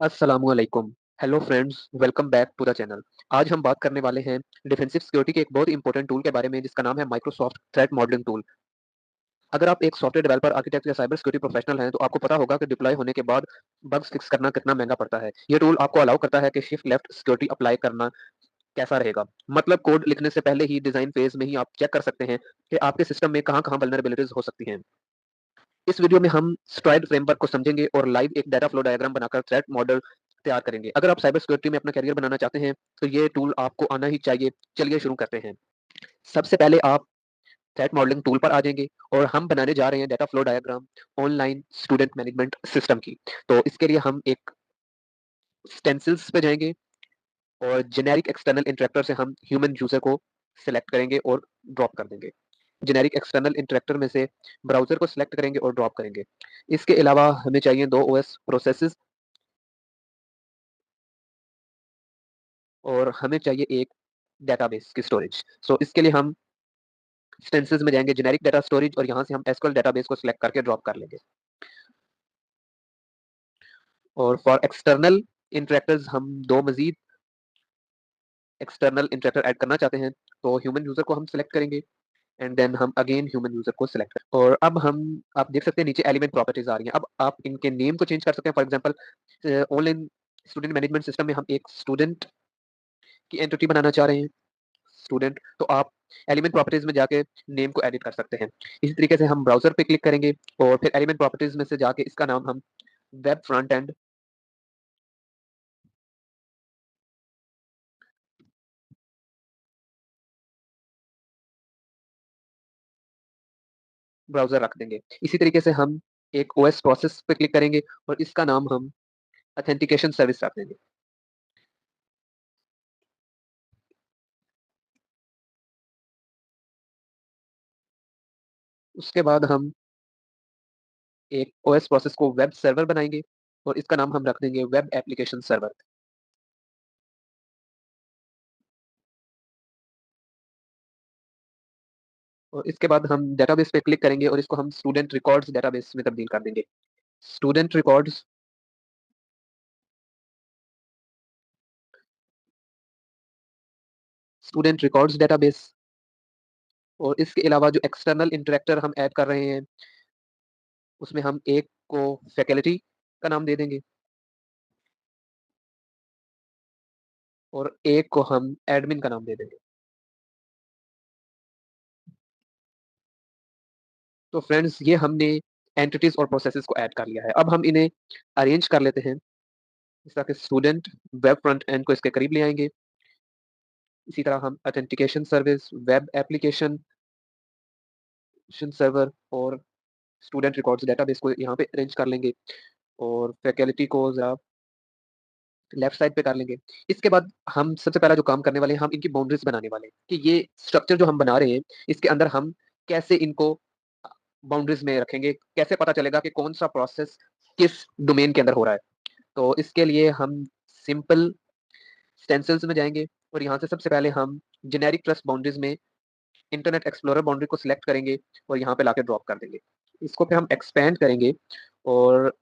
अस्सलामुअलैकुम। Hello friends, welcome back to the channel. आज हम बात करने वाले हैं डिफेंसिव सिक्योरिटी के एक बहुत इंपॉर्टेंट टूल के बारे में जिसका नाम है माइक्रोसॉफ्ट थ्रेट मॉडलिंग टूल। अगर आप एक सॉफ्टवेयर डेवलपर, आर्किटेक्ट या साइबर सिक्योरिटी प्रोफेशनल हैं, तो आपको पता होगा कि डिप्लॉय होने के बाद बग्स फिक्स करना कितना महंगा पड़ता है। ये टूल आपको अलाउ करता है कि शिफ्ट लेफ्ट सिक्योरिटी अप्लाई करना कैसा रहेगा। मतलब कोड लिखने से पहले ही डिजाइन फेज में ही आप चेक कर सकते हैं कि आपके सिस्टम में कहाँ-कहाँ वल्नरेबिलिटीज हो सकती हैं। इस वीडियो में हम स्ट्राइड फ्रेमवर्क को समझेंगे और लाइव एक डाटा फ्लो डायग्राम बनाकर थ्रेट मॉडल तैयार करेंगे। अगर आप साइबर सिक्योरिटी में अपना करियर बनाना चाहते हैं तो ये टूल आपको आना ही चाहिए। चलिए शुरू करते हैं। सबसे पहले आप थ्रेट मॉडलिंग टूल पर आ जाएंगे और हम बनाने जा रहे हैं data flow diagram online student management system की। तो इसके लिए हम एक स्टेंसिल्स पे जाएंगे और जेनेरिक एक्सटर्नल इंटरेक्टर से हम ह्यूमन यूजर को सिलेक्ट करेंगे और ड्रॉप कर देंगे। जेनेरिक एक्सटर्नल इंटरेक्टर में से ब्राउजर को सिलेक्ट करेंगे और ड्रॉप करेंगे। इसके अलावा हमें चाहिए दो ओएस प्रोसेसेस और हमें चाहिए एक डेटाबेस की स्टोरेज। सो इसके लिए हम स्टेंसिल्स में जाएंगे, जेनेरिक डाटा स्टोरेज, और यहाँ से हम एसक्यूएल डेटाबेस को सिलेक्ट करके ड्रॉप कर लेंगे। और फॉर एक्सटर्नल इंटरेक्टर्स हम दो मजीद एक्सटर्नल इंटरेक्टर ऐड करना चाहते हैं, तो ह्यूमन यूजर को हम सिलेक्ट करेंगे एंड देन हम अगेन ह्यूमन यूजर को सिलेक्ट करें। और अब हम आप देख सकते हैं नीचे एलिमेंट प्रॉपर्टीज आ रही हैं। अब आप इनके नेम को चेंज कर सकते हैं। For example online student management system में हम एक स्टूडेंट की एंटिटी बनाना चाह रहे हैं, स्टूडेंट, तो आप एलिमेंट प्रॉपर्टीज में जाके नेम को एडिट कर सकते हैं। इसी तरीके से हम ब्राउजर पे क्लिक करेंगे और फिर एलिमेंट प्रॉपर्टीज में से जाके इसका नाम हम वेब फ्रंट एंड ब्राउजर रख देंगे। इसी तरीके से हम एक ओएस प्रोसेस पे क्लिक करेंगे और इसका नाम हम ऑथेंटिकेशन सर्विस रख देंगे। उसके बाद हम एक ओएस प्रोसेस को वेब सर्वर बनाएंगे और इसका नाम हम रख देंगे वेब एप्लीकेशन सर्वर। और इसके बाद हम डेटाबेस पे क्लिक करेंगे और इसको हम स्टूडेंट रिकॉर्ड्स डेटाबेस में तब्दील कर देंगे। Student records student records database. और इसके अलावा जो एक्सटर्नल इंटरेक्टर हम ऐड कर रहे हैं उसमें हम एक को फैकल्टी का नाम दे देंगे और एक को हम एडमिन का नाम दे देंगे। तो फ्रेंड्स, ये हमने एंटिटीज और प्रोसेसेस को ऐड कर लिया है। अब हम इन्हें अरेंज कर लेते हैं। इस तरह के स्टूडेंट वेब फ्रंट एंड को इसके करीब ले आएंगे। इसी तरह हम authentication service, web application server और स्टूडेंट रिकॉर्ड्स डेटाबेस को यहाँ पे अरेंज कर लेंगे और फैकल्टी को जरा लेफ्ट साइड पे कर लेंगे। इसके बाद हम सबसे पहला जो काम करने वाले हैं, हम इनकी बाउंड्रीज बनाने वाले हैं कि ये स्ट्रक्चर जो हम बना रहे हैं इसके अंदर हम कैसे इनको बाउंड्रीज में रखेंगे, कैसे पता चलेगा कि कौन सा प्रोसेस किस डोमेन के अंदर हो रहा है। तो इसके लिए हम सिंपल स्टेंसिल्स में जाएंगे और यहाँ से सबसे पहले हम जेनेरिक ट्रस्ट बाउंड्रीज में इंटरनेट एक्सप्लोरर बाउंड्री को सिलेक्ट करेंगे और यहाँ पे लाके ड्रॉप कर देंगे। इसको फिर हम एक्सपेंड करेंगे और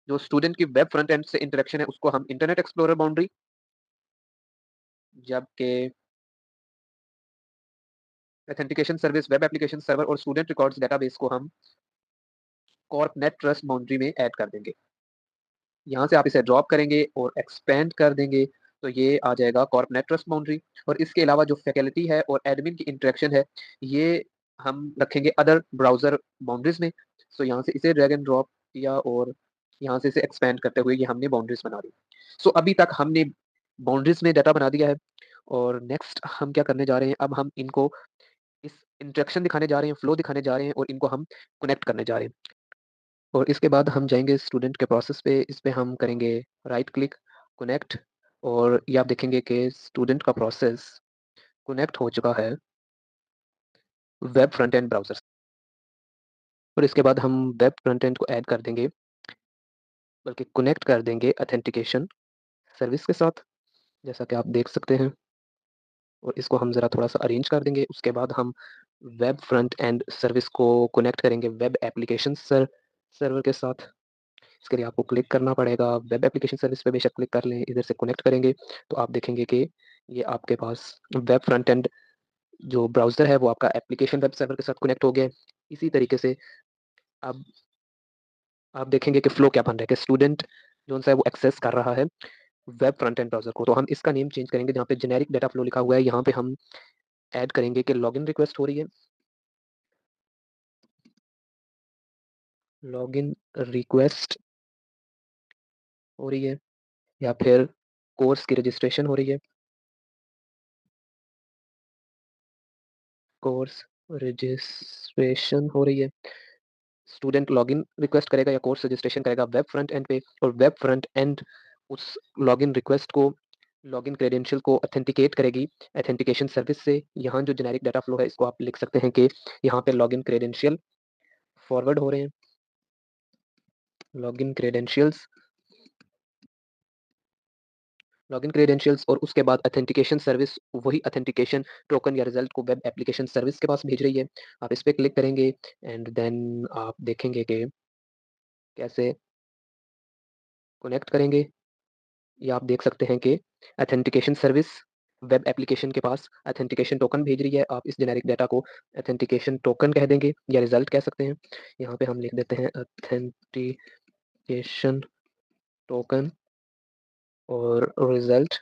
जो स्टूडेंट की वेब फ्रंट एंड से इंटरेक्शन है उसको हम इंटरनेट एक्सप्लोरर बाउंड्री, जबकि authentication service, web application server और स्टूडेंट रिकॉर्ड्स डेटाबेस को हम कॉर्प नेट ट्रस्ट बाउंड्री में ऐड कर देंगे। यहाँ से आप इसे ड्रॉप करेंगे और एक्सपेंड कर देंगे तो ये आ जाएगा कॉर्प नेट ट्रस्ट बाउंड्री। और इसके अलावा जो फैकल्टी है और एडमिन की इंटरेक्शन है ये हम रखेंगे अदर ब्राउजर बाउंड्रीज में। सो यहाँ से इसे ड्रैग एंड ड्रॉप किया और यहाँ से इसे एक्सपेंड करते हुए ये हमने बाउंड्रीज बना दी। सो अभी तक हमने बाउंड्रीज में डाटा बना दिया है और नेक्स्ट हम क्या करने जा रहे हैं, अब हम इनको इस इंटरेक्शन दिखाने जा रहे हैं, फ्लो दिखाने जा रहे हैं और इनको हम कनेक्ट करने जा रहे हैं। और इसके बाद हम जाएंगे स्टूडेंट के प्रोसेस पे, इस पे हम करेंगे राइट क्लिक, कनेक्ट, और ये आप देखेंगे कि स्टूडेंट का प्रोसेस कनेक्ट हो चुका है वेब फ्रंट एंड ब्राउजर। और इसके बाद हम वेब फ्रंट एंड को ऐड कर देंगे, बल्कि कनेक्ट कर देंगे ऑथेंटिकेशन सर्विस के साथ, जैसा कि आप देख सकते हैं। और इसको हम ज़रा थोड़ा सा अरेंज कर देंगे। उसके बाद हम वेब फ्रंट एंड सर्विस को कनेक्ट करेंगे वेब एप्लीकेशन सर्वर के साथ। इसके लिए आपको क्लिक करना पड़ेगा, वेब एप्लीकेशन सर्विस पे बेशक क्लिक कर लें, इधर से कनेक्ट करेंगे तो आप देखेंगे कि ये आपके पास वेब फ्रंट एंड जो ब्राउज़र है वो आपका एप्लीकेशन वेब सर्वर के साथ कनेक्ट हो गया है। इसी तरीके से अब आप देखेंगे कि फ्लो क्या बन रहा है कि स्टूडेंट जो-सा है वो एक्सेस कर रहा है वेब फ्रंट एंड ब्राउज़र को। तो हम इसका नेम चेंज करेंगे, जहाँ पे जेनेरिक डाटा फ्लो लिखा हुआ है, यहाँ पे हम ऐड करेंगे कि लॉगिन रिक्वेस्ट हो रही है। लॉगिन रिक्वेस्ट हो रही है या फिर कोर्स की रजिस्ट्रेशन हो रही है। कोर्स रजिस्ट्रेशन हो रही है। स्टूडेंट लॉगिन रिक्वेस्ट करेगा या कोर्स रजिस्ट्रेशन करेगा वेब फ्रंट एंड पे, और वेब फ्रंट एंड उस लॉगिन रिक्वेस्ट को, लॉगिन क्रेडेंशियल को ऑथेंटिकेट करेगी ऑथेंटिकेशन सर्विस से। यहाँ जो जेनेरिक डाटा फ्लो है इसको आप लिख सकते हैं कि यहाँ पे लॉगिन क्रेडेंशियल फॉरवर्ड हो रहे हैं। लॉगिन क्रेडेंशियल्स, लॉगिन क्रेडेंशियल्स और उसके बाद ऑथेंटिकेशन सर्विस वही ऑथेंटिकेशन टोकन या रिजल्ट को वेब एप्लीकेशन सर्विस के पास भेज रही है। आप इस पे क्लिक करेंगे एंड देन आप देखेंगे कि कैसे कनेक्ट करेंगे। या आप देख सकते हैं कि ऑथेंटिकेशन सर्विस वेब एप्लीकेशन के पास ऑथेंटिकेशन टोकन भेज रही है। आप इस जेनेरिक डाटा को ऑथेंटिकेशन टोकन कह देंगे या रिजल्ट कह सकते हैं। यहाँ पे हम लिख देते हैं ऑथेंटिकेशन टोकन और रिजल्ट,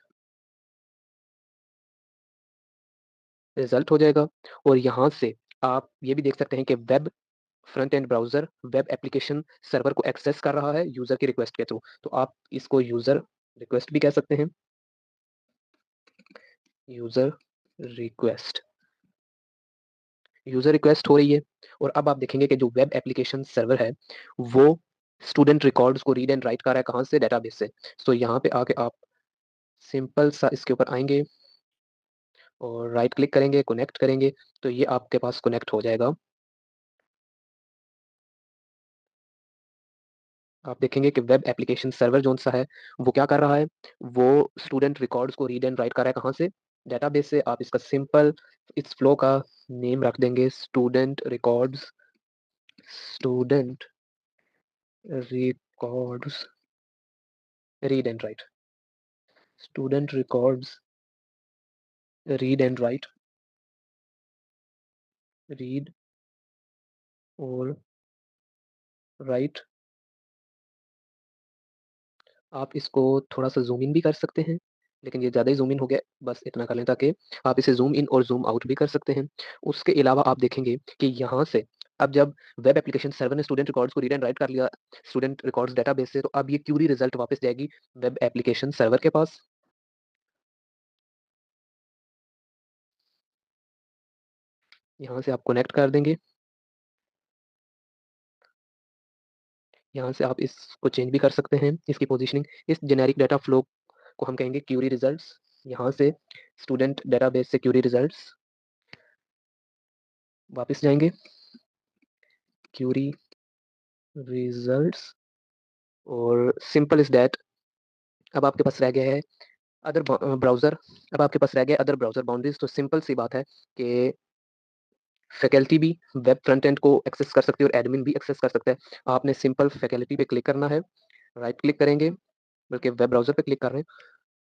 रिजल्ट हो जाएगा। और यहाँ से आप ये भी देख सकते हैं कि web front end browser web application server को एक्सेस कर रहा है यूजर की रिक्वेस्ट के थ्रू। तो आप इसको यूजर रिक्वेस्ट भी कह सकते हैं, यूजर रिक्वेस्ट। यूजर रिक्वेस्ट हो रही है और अब आप देखेंगे कि जो वेब एप्लीकेशन सर्वर है वो स्टूडेंट रिकॉर्ड्स को रीड एंड राइट कर रहा है, कहाँ से, डेटाबेस से। तो यहाँ पे आके आप सिंपल सा इसके ऊपर आएंगे और राइट क्लिक करेंगे, कनेक्ट करेंगे, तो ये आपके पास कनेक्ट हो जाएगा। आप देखेंगे कि वेब एप्लीकेशन सर्वर जोन सा है वो क्या कर रहा है, वो स्टूडेंट रिकॉर्ड्स को रीड एंड राइट कर रहा है, कहाँ से, डेटाबेस से। आप इसका सिंपल इस फ्लो का नेम रख देंगे student records, student records read and right, student records read and right, read और राइट। आप इसको थोड़ा सा ज़ूम इन भी कर सकते हैं, लेकिन ये ज़्यादा ही ज़ूम इन हो गया, बस इतना कर लें ताकि आप इसे ज़ूम इन और ज़ूम आउट भी कर सकते हैं। उसके अलावा आप देखेंगे कि यहाँ से अब जब वेब एप्लीकेशन सर्वर ने स्टूडेंट रिकॉर्ड्स को रीड एंड राइट कर लिया स्टूडेंट रिकॉर्ड्स डेटाबेस से, तो अब ये क्यूरी रिजल्ट वापस जाएगी वेब एप्लीकेशन सर्वर के पास। यहाँ से आप कनेक्ट कर देंगे, यहाँ से आप इसको चेंज भी कर सकते हैं, इसकी पोजीशनिंग। इस जेनेरिक डाटा फ्लो को हम कहेंगे क्यूरी रिजल्ट्स। यहाँ से स्टूडेंट डेटाबेस से क्यूरी रिजल्ट्स वापस जाएंगे, क्यूरी रिजल्ट्स, और सिंपल इज दैट। अब आपके पास रह गया है अदर ब्राउजर, अब आपके पास रह गया अदर ब्राउजर बाउंड्रीज। तो सिंपल सी बात है कि फैकल्टी भी वेब फ्रंट एंड को एक्सेस कर सकती है और एडमिन भी एक्सेस कर सकता है। आपने सिंपल फैकल्टी पे क्लिक करना है, राइट क्लिक करेंगे, बल्कि वेब ब्राउजर पे क्लिक कर रहे हैं,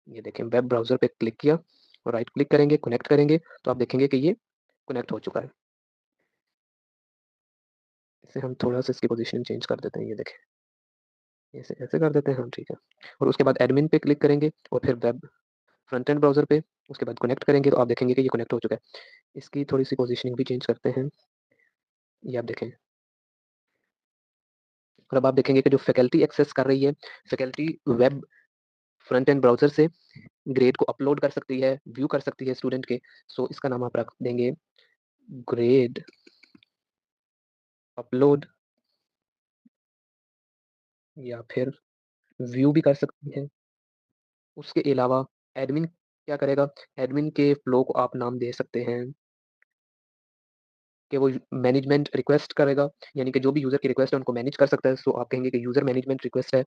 ये देखें वेब ब्राउजर पे क्लिक किया और राइट क्लिक करेंगे, कनेक्ट करेंगे, तो आप देखेंगे कि ये कनेक्ट हो चुका है। इसे हम थोड़ा सा इसकी पोजीशन चेंज कर देते हैं, ये देखें, ऐसे ऐसे कर देते हैं हम, ठीक है। और उसके बाद एडमिन पे क्लिक करेंगे और फिर वेब फ्रंट एंड ब्राउजर पे, उसके बाद कनेक्ट करेंगे, तो आप देखेंगे कि ये कनेक्ट हो चुका है। इसकी थोड़ी सी पोजीशनिंग भी चेंज करते हैं, ये आप देखें। और अब आप देखेंगे कि जो फैकल्टी एक्सेस कर रही है, faculty web front end browser से ग्रेड को अपलोड कर सकती है, व्यू कर सकती है स्टूडेंट के। सो इसका नाम आप रख देंगे ग्रेड अपलोड, या फिर व्यू भी कर सकती है। उसके अलावा एडमिन क्या करेगा, एडमिन के फ्लो को आप नाम दे सकते हैं कि वो मैनेजमेंट रिक्वेस्ट करेगा, यानी कि जो भी यूजर की रिक्वेस्ट है उनको मैनेज कर सकता है। सो आप कहेंगे कि यूजर मैनेजमेंट रिक्वेस्ट है,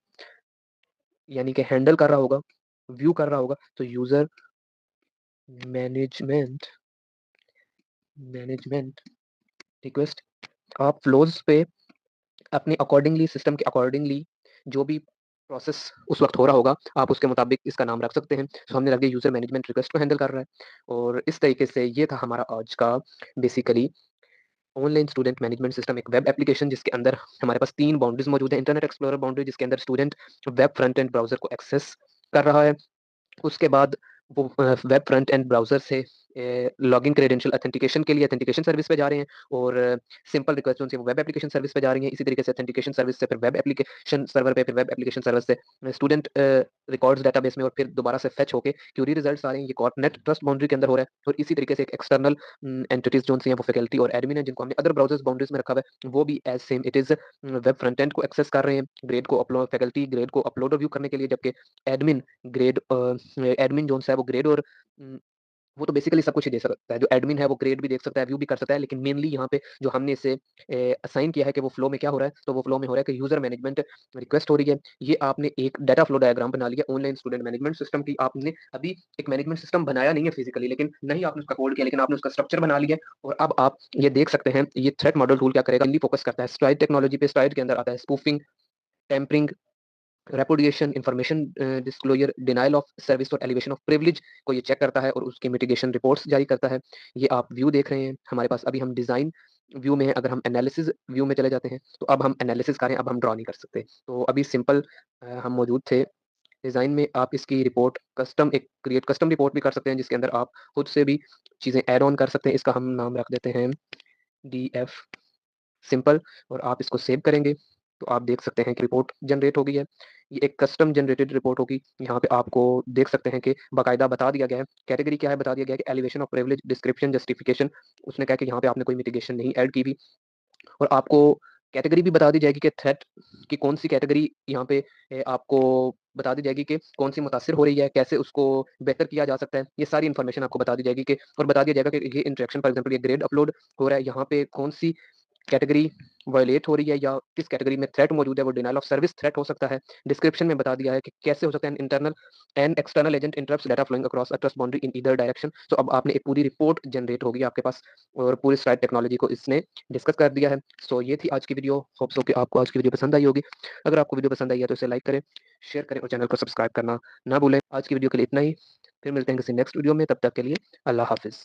यानी कि हैंडल कर रहा होगा, व्यू कर रहा होगा। तो यूजर मैनेजमेंट, मैनेजमेंट रिक्वेस्ट। आप फ्लोज पे अपने अकॉर्डिंगली, सिस्टम के अकॉर्डिंगली जो भी प्रोसेस उस वक़्त हो रहा होगा, आप उसके मुताबिक इसका नाम रख सकते हैं। तो हमने रख दिया यूज़र मैनेजमेंट रिक्वेस्ट को हैंडल कर रहा है और इस तरीके से ये था हमारा आज का basically online student management system, एक वेब एप्लीकेशन जिसके अंदर हमारे पास 3 बाउंड्रीज़ मौजूद हैं। इंटरनेट एक्सप्लोरर बाउंड्री जिसके अंदर student web front end browser को एक्सेस कर रहा है। उसके बाद वो वेब फ्रंट एंड ब्राउज़र से लॉगिन क्रेडेंशियल ऑथेंटिकेशन के लिए ऑथेंटिकेशन सर्विस पे जा रहे हैं और सिंपल रिक्वेस्ट जो उनसे वो वेब एप्लीकेशन सर्विस पे जा रही हैं। इसी तरीके से ऑथेंटिकेशन सर्विस से फिर वेब एप्लीकेशन सर्वर पे, फिर वेब एप्लीकेशन सर्वर से स्टूडेंट रिकॉर्ड्स डेटाबेस में और फिर दोबारा से फेच होके क्यूरी रिजल्ट्स आ रहे हैं। ये कॉर्पनेट ट्रस्ट बाउंड्री के अंदर हो रहा है और इसी तरीके से एक एक्सटर्नल एंटिटीज़ जो सी हैं वो फैकल्टी और एडमिन है जिनको हमने अदर ब्राउज़र्स बाउंड्रीज़ में रखा हुआ है, वो भी as same it is web front end को एक्सेस कर रहे हैं। ग्रेड को अपलोड फैकल्टी ग्रेड को अपलोड और व्यू करने के लिए, जबकि एडमिन ग्रेड एडमिन जोन सा है वो ग्रेड और वो तो बेसिकली सब कुछ ही दे सकता है। जो एडमिन है वो ग्रेड भी देख सकता है, व्यू भी कर सकता है, लेकिन मेनली यहाँ पे जो हमने इसे असाइन किया है कि वो फ्लो में क्या हो रहा है, तो वो फ्लो में हो रहा है कि यूजर मैनेजमेंट रिक्वेस्ट हो रही है। ये आपने एक डाटा फ्लो डायग्राम बना लिया ऑनलाइन स्टूडेंट मैनेजमेंट सिस्टम की। आपने अभी एक मैनेजमेंट सिस्टम बनाया नहीं है फिजिकली, लेकिन नहीं आपने उसका कोड किया, लेकिन आपने उसका स्ट्रक्चर बना लिया और अब आप ये देख सकते हैं ये थ्रेट मॉडल टूल क्या करेगा, फोकस करता है स्ट्राइड टेक्नोलॉजी पे। स्ट्राइड के अंदर आता है spoofing, tampering, repudiation, information disclosure, denial of service और एलिवेशन ऑफ प्रिविलेज को ये चेक करता है और उसकी मिटिगेशन रिपोर्ट्स जारी करता है। ये आप व्यू देख रहे हैं हमारे पास, अभी हम डिज़ाइन व्यू में हैं। अगर हम एनालिसिस व्यू में चले जाते हैं तो अब हम एनालिसिस करें, अब हम ड्रॉ नहीं कर सकते। तो अभी सिंपल हम मौजूद थे डिज़ाइन में। आप इसकी रिपोर्ट कस्टम एक क्रिएट कस्टम रिपोर्ट भी कर सकते हैं जिसके अंदर आप खुद से भी चीज़ें ऐड ऑन कर सकते हैं। इसका हम नाम रख देते हैं DF सिंपल और आप इसको सेव करेंगे तो आप देख सकते हैं कि रिपोर्ट जनरेट हो गई है। ये एक कस्टम जनरेटेड रिपोर्ट होगी। यहाँ पे आपको देख सकते हैं कि बाकायदा बता दिया गया है कैटेगरी क्या है, बता दिया गया है कि elevation of privilege, description, justification. उसने कहा कि यहाँ पे आपने कोई मिटिगेशन नहीं ऐड की हुई और आपको कैटेगरी भी बता दी जाएगी कि थ्रेट की कौन सी कैटेगरी यहाँ पे आपको बता दी जाएगी कि कौन सी मुतासिर हो रही है, कैसे उसको बेहतर किया जा सकता है। ये सारी इन्फॉर्मेशन आपको बता दी जाएगी कि और बता दिया जाएगा कि ये इंटरेक्शन फॉर एग्जाम्पल ये ग्रेड अपलोड हो रहा है, यहाँ पे कौन सी कैटेगरी वायलेट हो रही है या किस कैटेगरी में थ्रेट मौजूद है, वो डिनायल ऑफ सर्विस थ्रेट हो सकता है। डिस्क्रिप्शन में बता दिया है कि कैसे हो सकता है internal and external agent interrupts data flowing across a trust boundary in either direction. तो अब आपने एक पूरी रिपोर्ट जनरेट होगी आपके पास और पूरी स्ट्राइड टेक्नोलॉजी को इसने डिस्कस कर दिया है। सो ये थी आज की वीडियो। होप सो कि आपको आज की वीडियो पसंद आई होगी। अगर आपको वीडियो पसंद आई है तो इसे लाइक करें, शेयर करें और चैनल को सब्सक्राइब करना ना भूलें। आज की वीडियो के लिए इतना ही। फिर मिलते हैं किसी नेक्स्ट वीडियो में, तब तक के लिए अल्लाह हाफिज़।